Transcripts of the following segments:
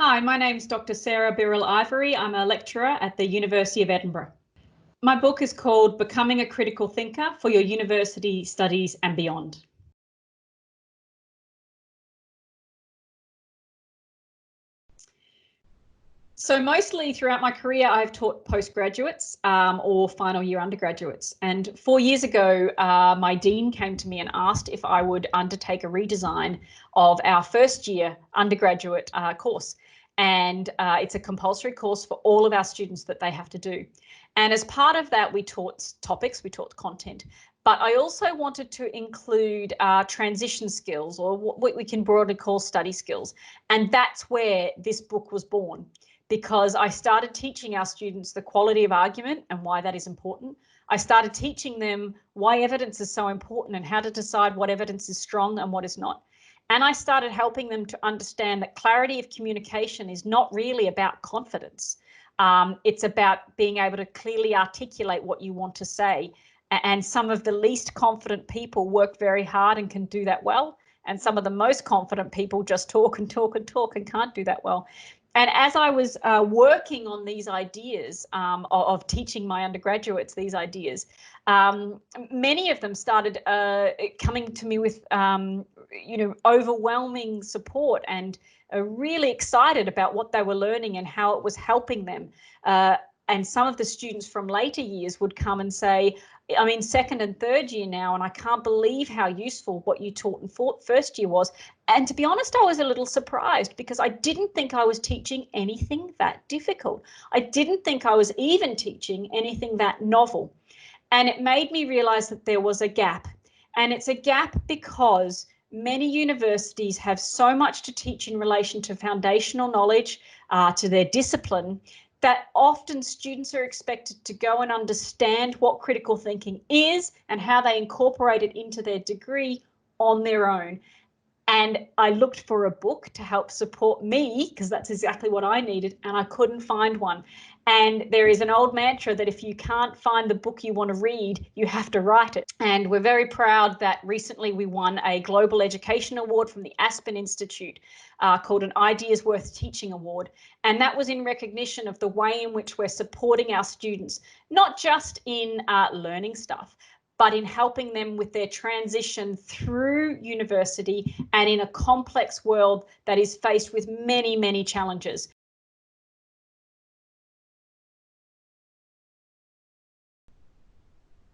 Hi, my name's Dr. Sarah Birrell Ivory. I'm a lecturer at the University of Edinburgh. My book is called Becoming a Critical Thinker for Your University Studies and Beyond. So mostly throughout my career, I've taught postgraduates or final year undergraduates. And 4 years ago, my dean came to me and asked if I would undertake a redesign of our first year undergraduate course. And it's a compulsory course for all of our students that they have to do. And as part of that, we taught topics, we taught content. But I also wanted to include transition skills, or what we can broadly call study skills. And that's where this book was born, because I started teaching our students the quality of argument and why that is important. I started teaching them why evidence is so important and how to decide what evidence is strong and what is not. And I started helping them to understand that clarity of communication is not really about confidence. It's about being able to clearly articulate what you want to say. And some of the least confident people work very hard and can do that well. And some of the most confident people just talk and talk and talk and can't do that well. And as I was working on these ideas of teaching my undergraduates these ideas, many of them started coming to me with, overwhelming support and really excited about what they were learning and how it was helping them. And some of the students from later years would come and say, I'm in second and third year now, and I can't believe how useful what you taught in first year was. And to be honest, I was a little surprised because I didn't think I was teaching anything that difficult. I didn't think I was even teaching anything that novel. And it made me realize that there was a gap. And it's a gap because many universities have so much to teach in relation to foundational knowledge, to their discipline, that often students are expected to go and understand what critical thinking is and how they incorporate it into their degree on their own. And I looked for a book to help support me, because that's exactly what I needed, and I couldn't find one. And there is an old mantra that if you can't find the book you want to read, you have to write it. And we're very proud that recently we won a Global Education Award from the Aspen Institute called an Ideas Worth Teaching Award. And that was in recognition of the way in which we're supporting our students, not just in learning stuff, but in helping them with their transition through university and in a complex world that is faced with many, many challenges.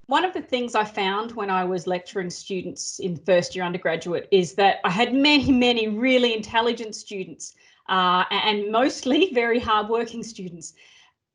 One of the things I found when I was lecturing students in first year undergraduate is that I had many, many really intelligent students and mostly very hardworking students.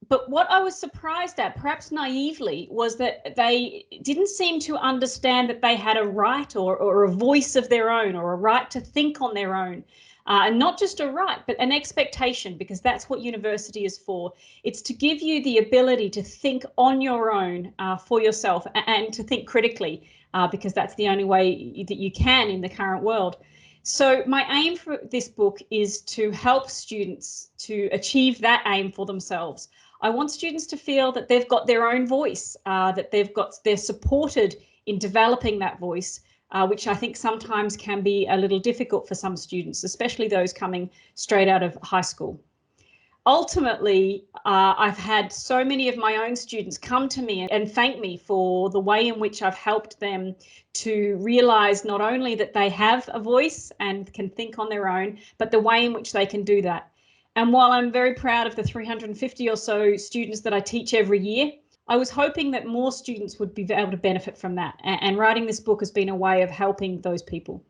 But what I was surprised at, perhaps naively, was that they didn't seem to understand that they had a right or a voice of their own, or a right to think on their own. And not just a right, but an expectation, because that's what university is for. It's to give you the ability to think on your own for yourself and to think critically, because that's the only way that you can in the current world. So my aim for this book is to help students to achieve that aim for themselves. I want students to feel that they've got their own voice, that they're supported in developing that voice, which I think sometimes can be a little difficult for some students, especially those coming straight out of high school. Ultimately, I've had so many of my own students come to me and thank me for the way in which I've helped them to realize not only that they have a voice and can think on their own, but the way in which they can do that. And while I'm very proud of the 350 or so students that I teach every year, I was hoping that more students would be able to benefit from that. And writing this book has been a way of helping those people.